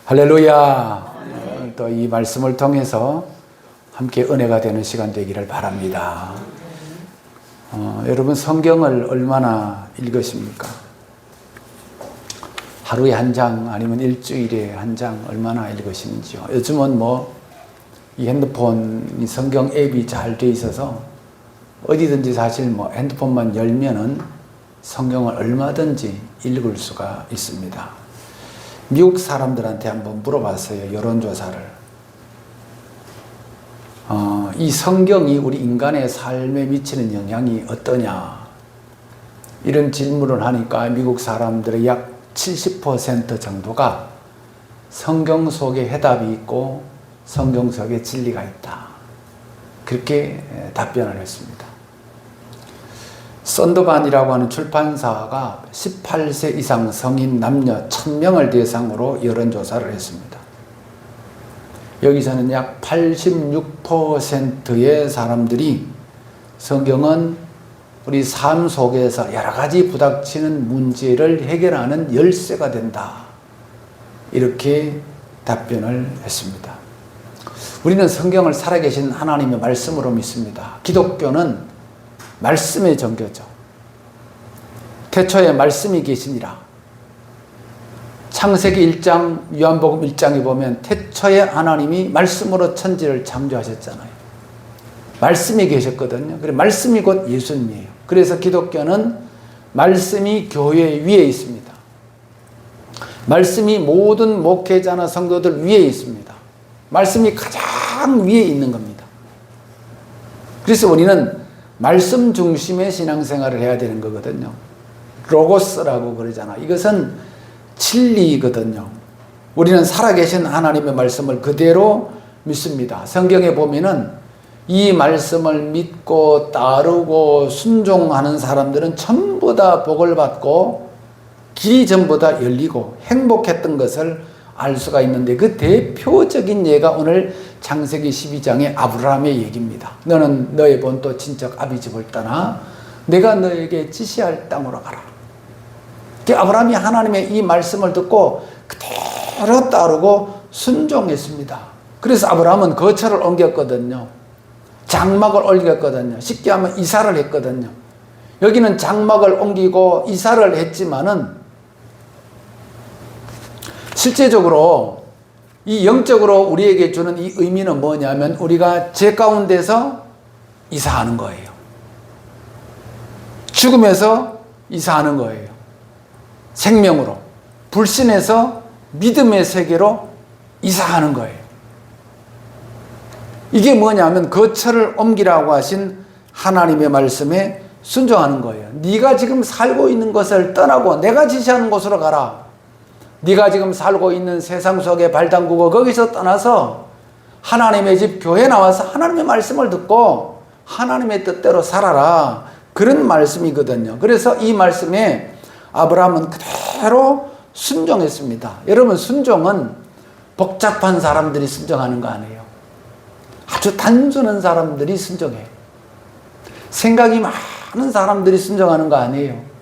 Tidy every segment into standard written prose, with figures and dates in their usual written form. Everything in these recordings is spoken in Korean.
할렐루야. 또 이 말씀을 통해서 함께 은혜가 되는 시간 되기를 바랍니다. 여러분 성경을 얼마나 읽으십니까? 하루에 한 장 아니면 일주일에 한 장 얼마나 읽으시는지요? 요즘은 이 핸드폰 성경 앱이 잘 돼 있어서 어디든지 사실 핸드폰만 열면은 성경을 얼마든지 읽을 수가 있습니다. 미국 사람들한테 한번 물어봤어요. 여론조사를. 이 성경이 우리 인간의 삶에 미치는 영향이 어떠냐? 이런 질문을 하니까 미국 사람들의 약 70% 정도가 성경 속에 해답이 있고 성경 속에 진리가 있다. 그렇게 답변을 했습니다. 썬더반이라고 하는 출판사가 18세 이상 성인 남녀 1000명을 대상으로 여론조사를 했습니다. 여기서는 약 86%의 사람들이 성경은 우리 삶 속에서 여러 가지 부닥치는 문제를 해결하는 열쇠가 된다. 이렇게 답변을 했습니다. 우리는 성경을 살아계신 하나님의 말씀으로 믿습니다. 기독교는 말씀의 종교죠. 태초에 말씀이 계시니라. 창세기 1장, 요한복음 1장에 보면 태초에 하나님이 말씀으로 천지를 창조하셨잖아요. 말씀이 계셨거든요. 그래서 말씀이 곧 예수님이에요. 그래서 기독교는 말씀이 교회 위에 있습니다. 말씀이 모든 목회자나 성도들 위에 있습니다. 말씀이 가장 위에 있는 겁니다. 그래서 우리는 말씀 중심의 신앙생활을 해야 되는 거거든요. 로고스라고 그러잖아. 이것은 진리거든요. 우리는 살아계신 하나님의 말씀을 그대로 믿습니다. 성경에 보면은 이 말씀을 믿고 따르고 순종하는 사람들은 전부 다 복을 받고 길이 전부 다 열리고 행복했던 것을 알 수가 있는데 그 대표적인 예가 오늘 창세기 12장의 아브라함의 얘기입니다. 너는 너의 본토 친척 아비 집을 떠나 내가 너에게 지시할 땅으로 가라. 아브라함이 하나님의 이 말씀을 듣고 그대로 따르고 순종했습니다. 그래서 아브라함은 거처를 옮겼거든요. 장막을 옮겼거든요. 쉽게 하면 이사를 했거든요. 여기는 장막을 옮기고 이사를 했지만은 실제적으로 이 영적으로 우리에게 주는 이 의미는 뭐냐면 우리가 죄 가운데서 이사하는 거예요. 죽음에서 이사하는 거예요. 생명으로. 불신에서 믿음의 세계로 이사하는 거예요. 이게 뭐냐면 거처를 옮기라고 하신 하나님의 말씀에 순종하는 거예요. 네가 지금 살고 있는 것을 떠나고 내가 지시하는 곳으로 가라. 네가 지금 살고 있는 세상 속에 발 담그고 거기서 떠나서 하나님의 집 교회에 나와서 하나님의 말씀을 듣고 하나님의 뜻대로 살아라. 그런 말씀이거든요. 그래서 이 말씀에 아브라함은 그대로 순종했습니다. 여러분 순종은 복잡한 사람들이 순종하는 거 아니에요. 아주 단순한 사람들이 순종해요. 생각이 많은 사람들이 순종하는 거 아니에요.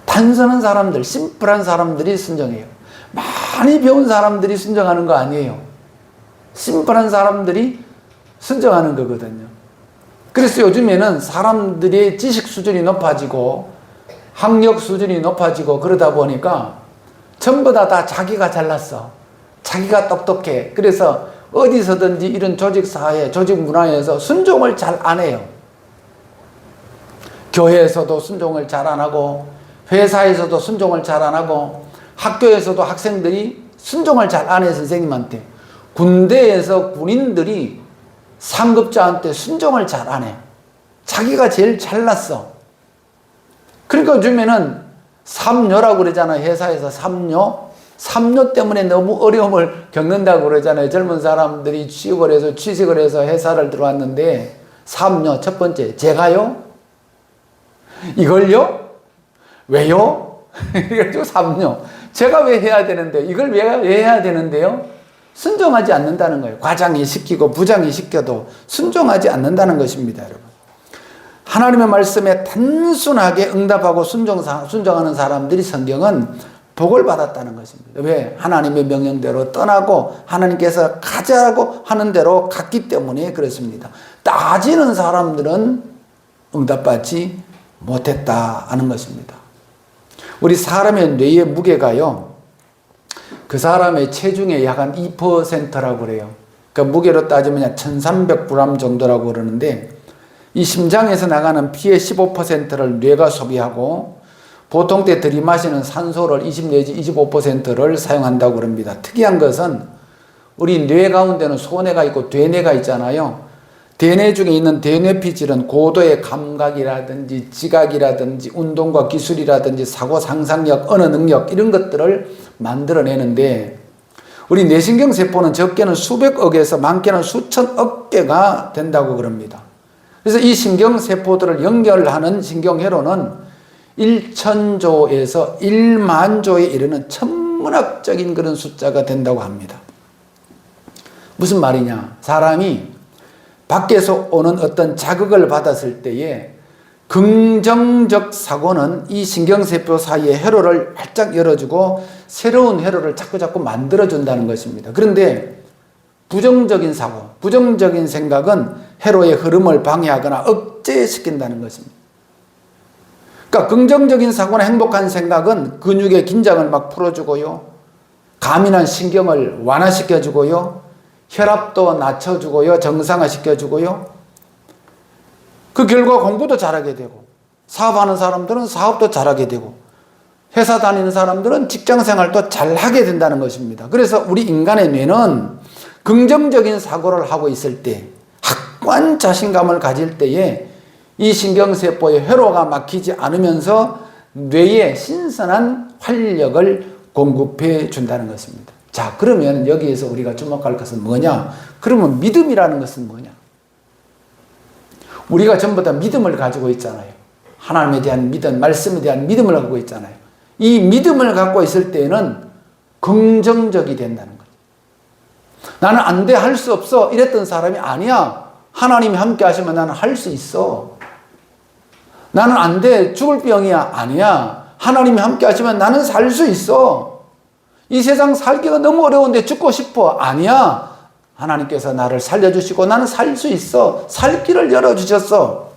단순한 사람들, 심플한 사람들이 순종해요. 많이 배운 사람들이 순종하는 거 아니에요. 심플한 사람들이 순종하는 거거든요. 그래서 요즘에는 사람들의 지식 수준이 높아지고 학력 수준이 높아지고 그러다 보니까 전부 다 자기가 잘났어. 자기가 똑똑해. 그래서 어디서든지 이런 조직사회, 조직문화에서 순종을 잘 안 해요. 교회에서도 순종을 잘 안 하고 회사에서도 순종을 잘 안 하고 학교에서도 학생들이 순종을 잘 안 해요. 선생님한테. 군대에서 군인들이 상급자한테 순종을 잘 안 해. 자기가 제일 잘났어. 그러니까 요즘에는 삼녀라고 그러잖아요. 회사에서 삼녀. 삼녀 때문에 너무 어려움을 겪는다고 그러잖아요. 젊은 사람들이 취직을 해서 회사를 들어왔는데 삼녀 첫 번째 제가요? 이걸요? 왜요? 이래가지고 삼녀. 제가 왜 해야 되는데 이걸 왜 해야 되는데요? 순종하지 않는다는 거예요. 과장이 시키고 부장이 시켜도 순종하지 않는다는 것입니다. 여러분. 하나님의 말씀에 단순하게 응답하고 순종하는 사람들이 성경은 복을 받았다는 것입니다. 왜? 하나님의 명령대로 떠나고 하나님께서 가자고 하는 대로 갔기 때문에 그렇습니다. 따지는 사람들은 응답받지 못했다 하는 것입니다. 우리 사람의 뇌의 무게가요, 그 사람의 체중의 약 한 2%라고 그래요. 그러니까 무게로 따지면 1300g 정도라고 그러는데, 이 심장에서 나가는 피의 15%를 뇌가 소비하고 보통 때 들이마시는 산소를 20 내지 25%를 사용한다고 그럽니다. 특이한 것은 우리 뇌 가운데는 소뇌가 있고 대뇌가 있잖아요. 대뇌 중에 있는 대뇌피질은 고도의 감각이라든지 지각이라든지 운동과 기술이라든지 사고 상상력, 언어 능력 이런 것들을 만들어내는데, 우리 뇌신경세포는 적게는 수백억에서 많게는 수천억 개가 된다고 그럽니다. 그래서 이 신경세포들을 연결하는 신경회로는 1천조에서 1만조에 이르는 천문학적인 그런 숫자가 된다고 합니다. 무슨 말이냐? 사람이 밖에서 오는 어떤 자극을 받았을 때에 긍정적 사고는 이 신경세포 사이의 회로를 활짝 열어주고 새로운 회로를 자꾸 만들어준다는 것입니다. 그런데 부정적인 사고, 부정적인 생각은 회로의 흐름을 방해하거나 억제시킨다는 것입니다. 그러니까 긍정적인 사고나 행복한 생각은 근육의 긴장을 막 풀어주고요, 과민한 신경을 완화시켜주고요, 혈압도 낮춰주고요, 정상화시켜주고요. 그 결과 공부도 잘하게 되고, 사업하는 사람들은 사업도 잘하게 되고, 회사 다니는 사람들은 직장생활도 잘하게 된다는 것입니다. 그래서 우리 인간의 뇌는 긍정적인 사고를 하고 있을 때, 확고한 자신감을 가질 때에 이 신경세포의 회로가 막히지 않으면서 뇌에 신선한 활력을 공급해 준다는 것입니다. 자, 그러면 여기에서 우리가 주목할 것은 뭐냐? 그러면 믿음이라는 것은 뭐냐? 우리가 전부 다 믿음을 가지고 있잖아요. 하나님에 대한 믿음, 말씀에 대한 믿음을 갖고 있잖아요. 이 믿음을 갖고 있을 때에는 긍정적이 된다는 거죠. 나는 안 돼, 할 수 없어 이랬던 사람이 아니야. 하나님이 함께 하시면 나는 할 수 있어. 나는 안 돼, 죽을 병이야. 아니야. 하나님이 함께 하시면 나는 살 수 있어. 이 세상 살기가 너무 어려운데 죽고 싶어. 아니야. 하나님께서 나를 살려주시고 나는 살 수 있어. 살 길을 열어주셨어.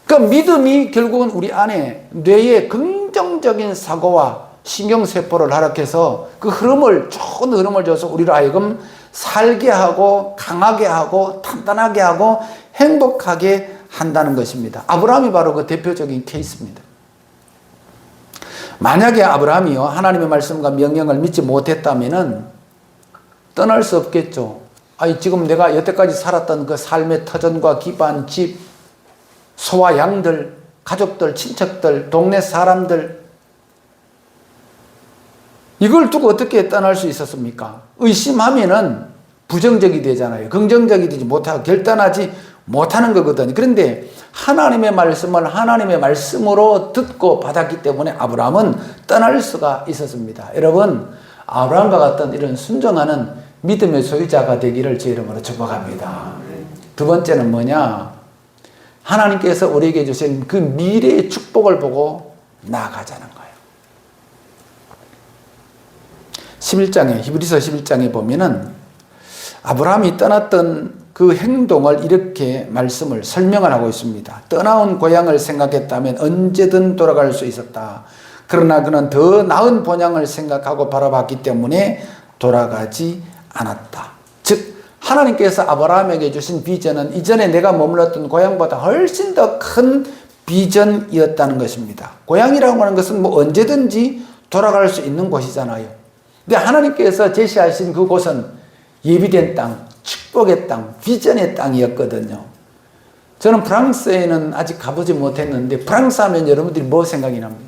그러니까 믿음이 결국은 우리 안에 뇌의 긍정적인 사고와 신경세포를 활약해서 그 흐름을, 좋은 흐름을 줘서 우리로 하여금 살게 하고 강하게 하고 단단하게 하고 행복하게 한다는 것입니다. 아브라함이 바로 그 대표적인 케이스입니다. 만약에 아브라함이요, 하나님의 말씀과 명령을 믿지 못했다면은 떠날 수 없겠죠. 아니, 지금 내가 여태까지 살았던 그 삶의 터전과 기반, 집, 소와 양들, 가족들, 친척들, 동네 사람들, 이걸 두고 어떻게 떠날 수 있었습니까? 의심하면은 부정적이 되잖아요. 긍정적이 되지 못하고 결단하지 못하는 거거든요. 그런데 하나님의 말씀을 하나님의 말씀으로 듣고 받았기 때문에 아브라함은 떠날 수가 있었습니다. 여러분, 아브라함과 같은 이런 순종하는 믿음의 소유자가 되기를 제 이름으로 축복합니다. 두 번째는 뭐냐? 하나님께서 우리에게 주신 그 미래의 축복을 보고 나아가자는 거예요. 11장에, 히브리서 11장에 보면은 아브라함이 떠났던 그 행동을 이렇게 말씀을 설명을 하고 있습니다. 떠나온 고향을 생각했다면 언제든 돌아갈 수 있었다. 그러나 그는 더 나은 본향을 생각하고 바라봤기 때문에 돌아가지 않았다. 즉, 하나님께서 아브라함에게 주신 비전은 이전에 내가 머물렀던 고향보다 훨씬 더 큰 비전이었다는 것입니다. 고향이라고 하는 것은 뭐 언제든지 돌아갈 수 있는 곳이잖아요. 근데 하나님께서 제시하신 그곳은 예비된 땅, 축복의 땅, 비전의 땅이었거든요. 저는 프랑스에는 아직 가보지 못했는데, 프랑스 하면 여러분들이 뭐 생각이 납니까?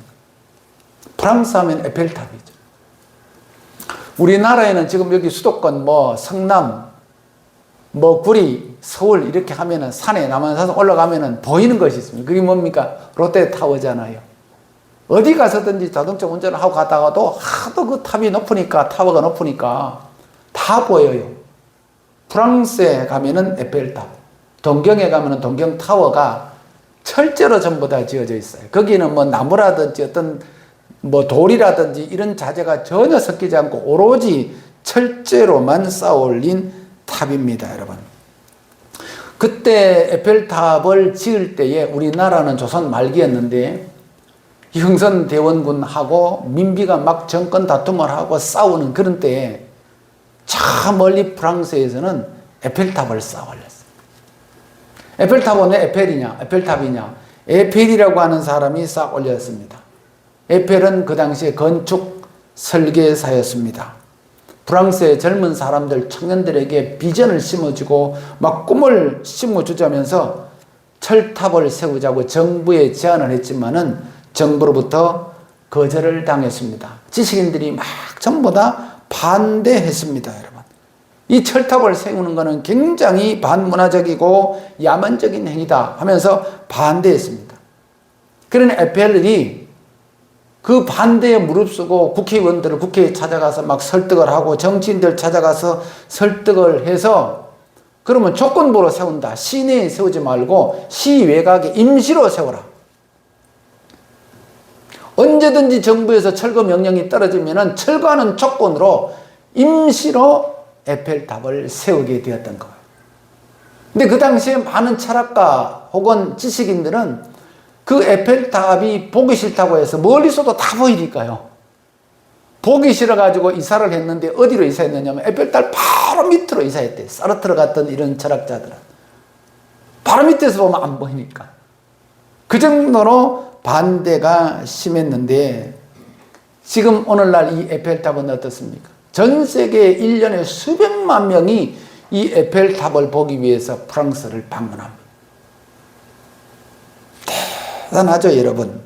프랑스 하면 에펠탑이죠. 우리나라에는 지금 여기 수도권, 성남, 구리, 서울 이렇게 하면은 산에, 남한산 올라가면은 보이는 것이 있습니다. 그게 뭡니까? 롯데타워잖아요. 어디 가서든지 자동차 운전을 하고 가다가도 하도 그 탑이 높으니까, 타워가 높으니까 다 보여요. 프랑스에 가면은 에펠탑, 동경에 가면은 동경타워가 철제로 전부 다 지어져 있어요. 거기는 나무라든지 어떤 뭐 돌이라든지 이런 자재가 전혀 섞이지 않고 오로지 철제로만 쌓아 올린 탑입니다, 여러분. 그때 에펠탑을 지을 때에 우리나라는 조선 말기였는데 흥선대원군하고 민비가 막 정권 다툼을 하고 싸우는 그런 때에 저 멀리 프랑스에서는 에펠탑을 쌓아 올렸어요. 에펠탑은 왜 에펠이냐? 에펠탑이냐? 에펠이라고 하는 사람이 쌓아 올렸습니다. 에펠은 그 당시에 건축 설계사였습니다. 프랑스의 젊은 사람들, 청년들에게 비전을 심어주고 막 꿈을 심어주자면서 철탑을 세우자고 정부에 제안을 했지만은 정부로부터 거절을 당했습니다. 지식인들이 막 전부 다 반대했습니다, 여러분. 이 철탑을 세우는 것은 굉장히 반문화적이고 야만적인 행위다 하면서 반대했습니다. 그런 에펠이 그 반대에 무릅쓰고 국회의원들을 국회에 찾아가서 막 설득을 하고 정치인들 찾아가서 설득을 해서 그러면 조건부로 세운다. 시내에 세우지 말고 시 외곽에 임시로 세워라. 언제든지 정부에서 철거 명령이 떨어지면 철거하는 조건으로 임시로 에펠탑을 세우게 되었던 거예요. 근데 그 당시에 많은 철학가 혹은 지식인들은 그 에펠탑이 보기 싫다고 해서 멀리서도 다 보이니까요. 보기 싫어가지고 이사를 했는데 어디로 이사했느냐면 에펠탑 바로 밑으로 이사했대요. 사르트르 같은 이런 철학자들은. 바로 밑에서 보면 안 보이니까. 그 정도로 반대가 심했는데 지금 오늘날 이 에펠탑은 어떻습니까? 전 세계 1년에 수백만 명이 이 에펠탑을 보기 위해서 프랑스를 방문합니다. 대단하죠, 여러분.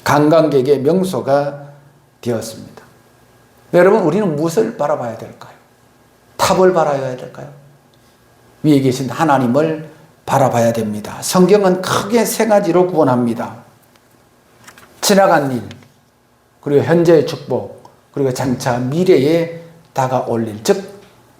관광객의 명소가 되었습니다. 여러분, 우리는 무엇을 바라봐야 될까요? 탑을 바라봐야 될까요? 위에 계신 하나님을 바라봐야 됩니다. 성경은 크게 세 가지로 구분합니다. 지나간 일, 그리고 현재의 축복, 그리고 장차 미래에 다가올 일, 즉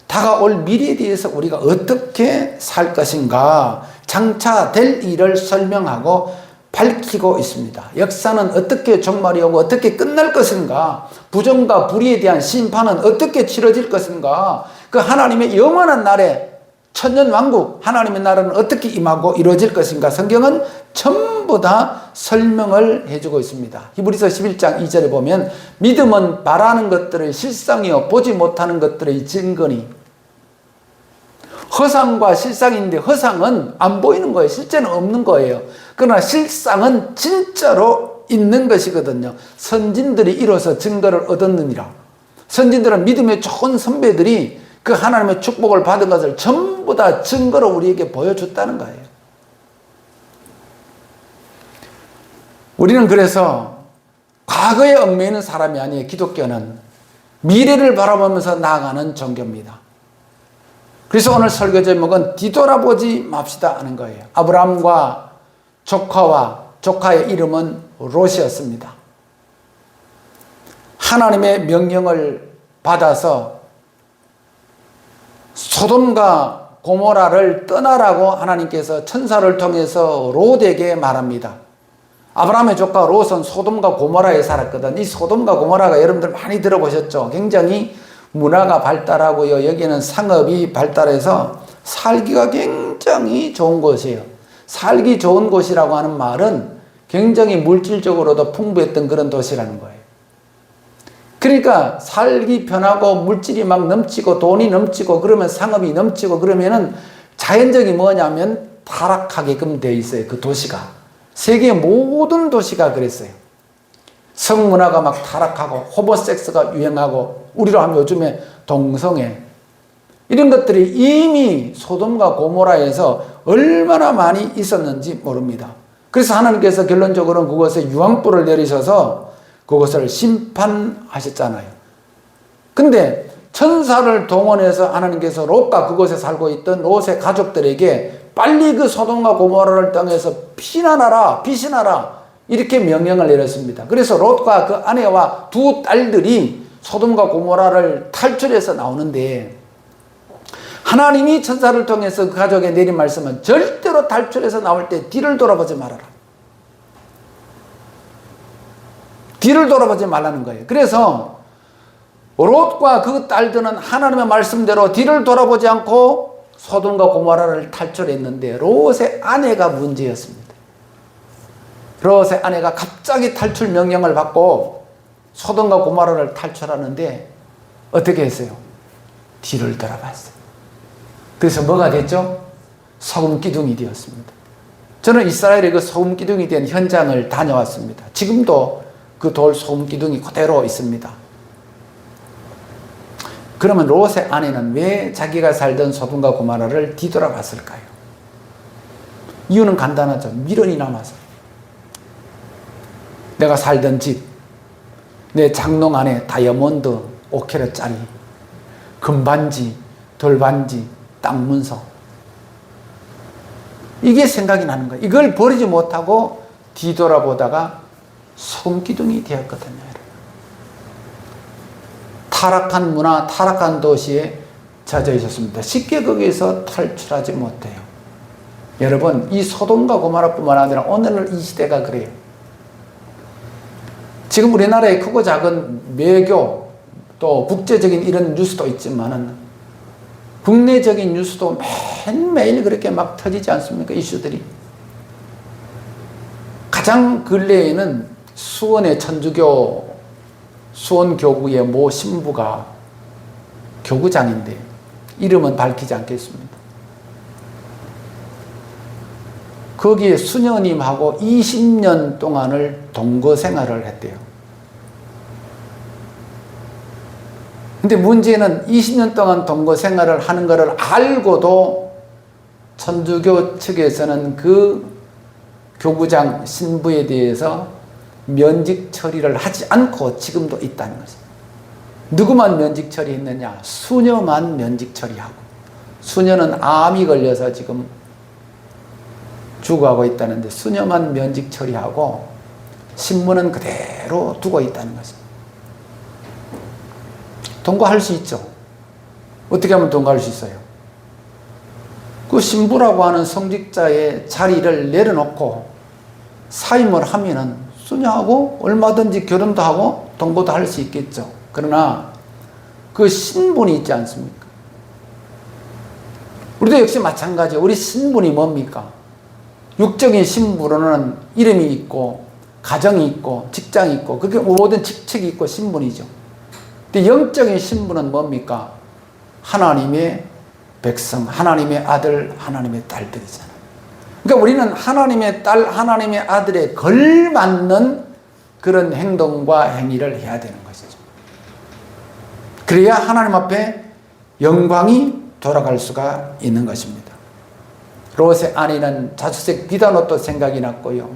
다가올 미래에 대해서 우리가 어떻게 살 것인가, 장차 될 일을 설명하고 밝히고 있습니다. 역사는 어떻게 종말이 오고 어떻게 끝날 것인가, 부정과 불의에 대한 심판은 어떻게 치러질 것인가, 그 하나님의 영원한 날에 천년왕국 하나님의 나라는 어떻게 임하고 이루어질 것인가, 성경은 전부 다 설명을 해주고 있습니다. 히브리서 11장 2절에 보면 믿음은 바라는 것들의 실상이요 보지 못하는 것들의 증거니. 허상과 실상인데 허상은 안 보이는 거예요. 실제는 없는 거예요. 그러나 실상은 진짜로 있는 것이거든요. 선진들이 이뤄서 증거를 얻었느니라. 선진들은 믿음의 좋은 선배들이 그 하나님의 축복을 받은 것을 전부 다 증거로 우리에게 보여줬다는 거예요. 우리는 그래서 과거에 얽매이는 사람이 아니에요. 기독교는 미래를 바라보면서 나아가는 종교입니다. 그래서 오늘 설교 제목은 뒤돌아보지 맙시다 하는 거예요. 아브라함과 조카의 이름은 롯이었습니다. 하나님의 명령을 받아서 소돔과 고모라를 떠나라고 하나님께서 천사를 통해서 롯에게 말합니다. 아브라함의 조카 롯은 소돔과 고모라에 살았거든. 이 소돔과 고모라가 여러분들 많이 들어보셨죠? 굉장히 문화가 발달하고요. 여기는 상업이 발달해서 살기가 굉장히 좋은 곳이에요. 살기 좋은 곳이라고 하는 말은 굉장히 물질적으로도 풍부했던 그런 도시라는 거예요. 그러니까 살기 편하고 물질이 막 넘치고 돈이 넘치고 그러면 상업이 넘치고 그러면은 자연적이 뭐냐면 타락하게끔 되어 있어요. 그 도시가. 세계의 모든 도시가 그랬어요. 성문화가 막 타락하고 호모섹스가 유행하고 우리로 하면 요즘에 동성애 이런 것들이 이미 소돔과 고모라에서 얼마나 많이 있었는지 모릅니다. 그래서 하나님께서 결론적으로는 그것에 유황불을 내리셔서 그것을 심판하셨잖아요. 근데 천사를 동원해서 하나님께서 롯과 그곳에 살고 있던 롯의 가족들에게 빨리 그 소돔과 고모라를 땅에서 피난하라, 이렇게 명령을 내렸습니다. 그래서 롯과 그 아내와 두 딸들이 소돔과 고모라를 탈출해서 나오는데 하나님이 천사를 통해서 그 가족에 내린 말씀은 절대로 탈출해서 나올 때 뒤를 돌아보지 말아라. 뒤를 돌아보지 말라는 거예요. 그래서 롯과 그 딸들은 하나님의 말씀대로 뒤를 돌아보지 않고 소돔과 고모라를 탈출했는데 롯의 아내가 문제였습니다. 롯의 아내가 갑자기 탈출 명령을 받고 소돔과 고모라를 탈출하는데 어떻게 했어요? 뒤를 돌아봤어요. 그래서 뭐가 됐죠? 소금 기둥이 되었습니다. 저는 이스라엘의 그 소금 기둥이 된 현장을 다녀왔습니다. 지금도 그 돌 소금 기둥이 그대로 있습니다. 그러면 롯의 아내는 왜 자기가 살던 소돔과 고모라를 뒤돌아봤을까요? 이유는 간단하죠. 미련이 남아서. 내가 살던 집, 내 장롱 안에 다이아몬드 5캐럿짜리 금반지, 돌반지, 땅 문서, 이게 생각이 나는 거예요. 이걸 버리지 못하고 뒤돌아보다가 소금기둥이 되었거든요. 타락한 문화, 타락한 도시에 젖어 있었습니다. 쉽게 거기에서 탈출하지 못해요. 여러분, 이 소돔과 고모라뿐만 아니라 오늘 이 시대가 그래요. 지금 우리나라에 크고 작은 외교, 또 국제적인 이런 뉴스도 있지만은 국내적인 뉴스도 매일매일 그렇게 막 터지지 않습니까? 이슈들이. 가장 근래에는 수원의 천주교 수원교구의 모 신부가 교구장인데 이름은 밝히지 않겠습니다. 거기에 수녀님하고 20년 동안을 동거 생활을 했대요. 근데 문제는 20년 동안 동거 생활을 하는 것을 알고도 천주교 측에서는 그 교구장 신부에 대해서 면직 처리를 하지 않고 지금도 있다는 것입니다. 누구만 면직 처리했느냐? 수녀만 면직 처리하고, 수녀는 암이 걸려서 지금 죽어가고 있다는데 수녀만 면직 처리하고 신부는 그대로 두고 있다는 것입니다. 동거할 수 있죠. 어떻게 하면 동거할 수 있어요? 그 신부라고 하는 성직자의 자리를 내려놓고 사임을 하면은 수녀하고 얼마든지 결혼도 하고 동거도 할 수 있겠죠. 그러나 그 신분이 있지 않습니까? 우리도 역시 마찬가지예요. 우리 신분이 뭡니까? 육적인 신분으로는 이름이 있고 가정이 있고 직장이 있고 그게 모든 직책이 있고 신분이죠. 근데 영적인 신분은 뭡니까? 하나님의 백성, 하나님의 아들, 하나님의 딸들이잖아요. 그러니까 우리는 하나님의 딸, 하나님의 아들에 걸맞는 그런 행동과 행위를 해야 되는 것이죠. 그래야 하나님 앞에 영광이 돌아갈 수가 있는 것입니다. 롯의 아내는 자주색 비단 옷도 생각이 났고요.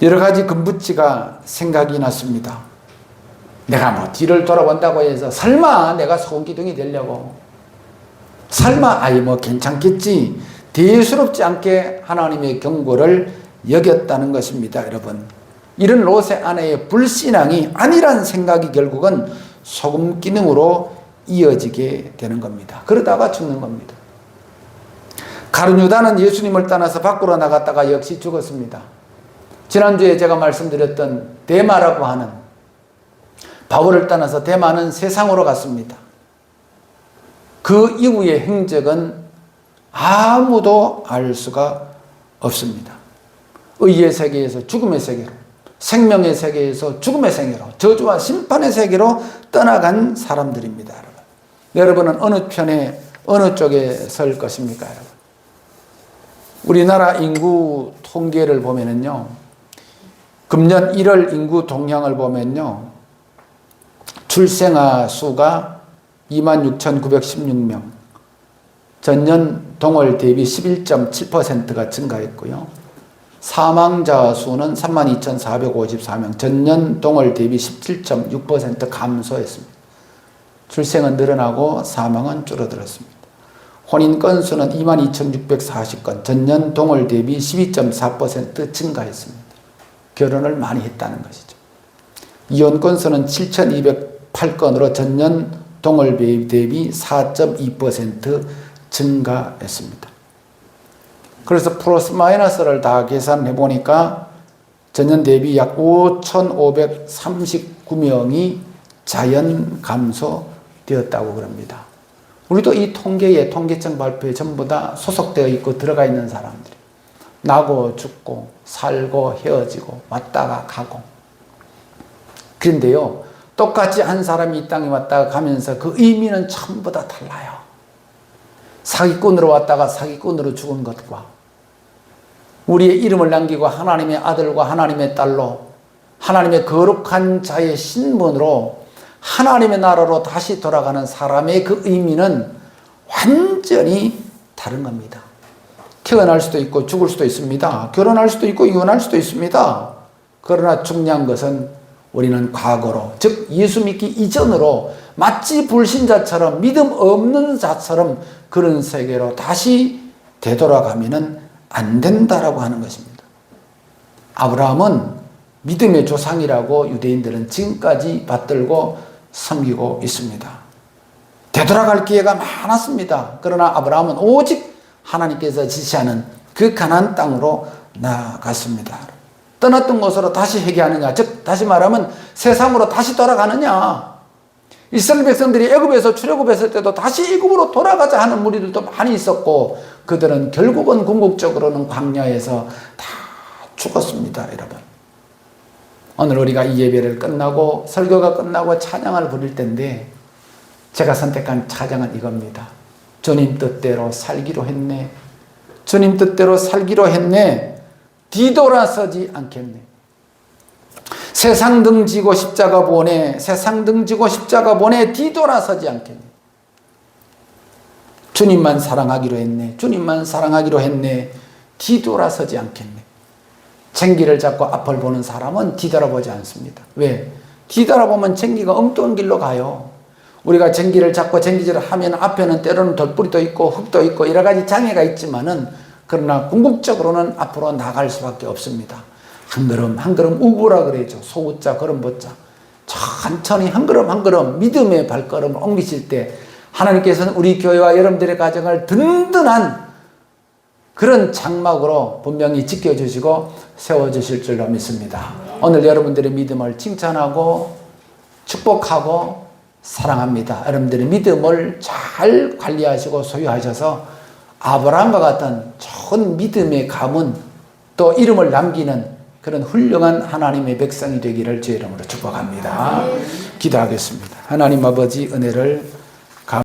여러 가지 금붙지가 생각이 났습니다. 내가 뭐 뒤를 돌아본다고 해서 설마 내가 소금기둥이 되려고, 설마 아이 뭐 괜찮겠지, 대수롭지 않게 하나님의 경고를 여겼다는 것입니다. 여러분, 이런 롯의 아내의 불신앙이 아니란 생각이 결국은 소금기둥으로 이어지게 되는 겁니다. 그러다가 죽는 겁니다. 가룟 유다는 예수님을 떠나서 밖으로 나갔다가 역시 죽었습니다. 지난주에 제가 말씀드렸던 데마라고 하는, 바울을 떠나서 데마는 세상으로 갔습니다. 그 이후의 행적은 아무도 알 수가 없습니다. 의의 세계에서 죽음의 세계로, 생명의 세계에서 죽음의 세계로, 저주와 심판의 세계로 떠나간 사람들입니다. 여러분은 어느 편에, 어느 쪽에 설 것입니까? 여러분? 우리나라 인구 통계를 보면은요, 금년 1월 인구 동향을 보면요, 출생아 수가 26,916명, 전년 동월 대비 11.7%가 증가했고요. 사망자 수는 32,454명, 전년 동월 대비 17.6% 감소했습니다. 출생은 늘어나고 사망은 줄어들었습니다. 혼인 건수는 22,640건, 전년 동월 대비 12.4% 증가했습니다. 결혼을 많이 했다는 것이죠. 이혼 건수는 7,208건으로 전년 동월 대비 4.2% 증가했습니다. 그래서 플러스 마이너스를 다 계산해 보니까 전년 대비 약 5,539명이 자연 감소되었다고 그럽니다. 우리도 이 통계청 발표에 전부 다 소속되어 있고 들어가 있는 사람들이 나고 죽고 살고 헤어지고 왔다가 가고. 그런데요, 똑같이 한 사람이 이 땅에 왔다가 가면서 그 의미는 전부 다 달라요. 사기꾼으로 왔다가 사기꾼으로 죽은 것과 우리의 이름을 남기고 하나님의 아들과 하나님의 딸로 하나님의 거룩한 자의 신분으로 하나님의 나라로 다시 돌아가는 사람의 그 의미는 완전히 다른 겁니다. 태어날 수도 있고 죽을 수도 있습니다. 결혼할 수도 있고 이혼할 수도 있습니다. 그러나 중요한 것은 우리는 과거로, 즉 예수 믿기 이전으로 마치 불신자처럼 믿음 없는 자처럼 그런 세계로 다시 되돌아가면은 안 된다라고 하는 것입니다. 아브라함은 믿음의 조상이라고 유대인들은 지금까지 받들고 섬기고 있습니다. 되돌아갈 기회가 많았습니다. 그러나 아브라함은 오직 하나님께서 지시하는 그 가나안 땅으로 나아갔습니다. 떠났던 곳으로 다시 회개하느냐, 즉 다시 말하면 세상으로 다시 돌아가느냐. 이스라엘 백성들이 애굽에서 출애굽했을 때도 다시 애굽으로 돌아가자 하는 무리들도 많이 있었고 그들은 결국은 궁극적으로는 광야에서 다 죽었습니다. 여러분, 오늘 우리가 이 예배를 끝나고 설교가 끝나고 찬양을 부릴 텐데 제가 선택한 찬양은 이겁니다. 주님 뜻대로 살기로 했네. 주님 뜻대로 살기로 했네. 뒤돌아서지 않겠네. 세상 등지고 십자가 보내. 세상 등지고 십자가 보내. 뒤돌아서지 않겠네. 주님만 사랑하기로 했네. 주님만 사랑하기로 했네. 뒤돌아서지 않겠네. 쟁기를 잡고 앞을 보는 사람은 뒤돌아보지 않습니다. 왜? 뒤돌아보면 쟁기가 엉뚱한 길로 가요. 우리가 쟁기를 잡고 쟁기질을 하면 앞에는 때로는 돌뿌리도 있고 흙도 있고 여러 가지 장애가 있지만은 그러나 궁극적으로는 앞으로 나갈 수밖에 없습니다. 한 걸음 한 걸음 우부라 그러죠. 소우자 걸음보자. 천천히 한 걸음 한 걸음 믿음의 발걸음을 옮기실 때 하나님께서는 우리 교회와 여러분들의 가정을 든든한 그런 장막으로 분명히 지켜주시고 세워주실 줄로 믿습니다. 오늘 여러분들의 믿음을 칭찬하고 축복하고 사랑합니다. 여러분들의 믿음을 잘 관리하시고 소유하셔서 아브라함과 같은 좋은 믿음의 가문 또 이름을 남기는 그런 훌륭한 하나님의 백성이 되기를 주의 이름으로 축복합니다. 기도하겠습니다. 하나님 아버지 은혜를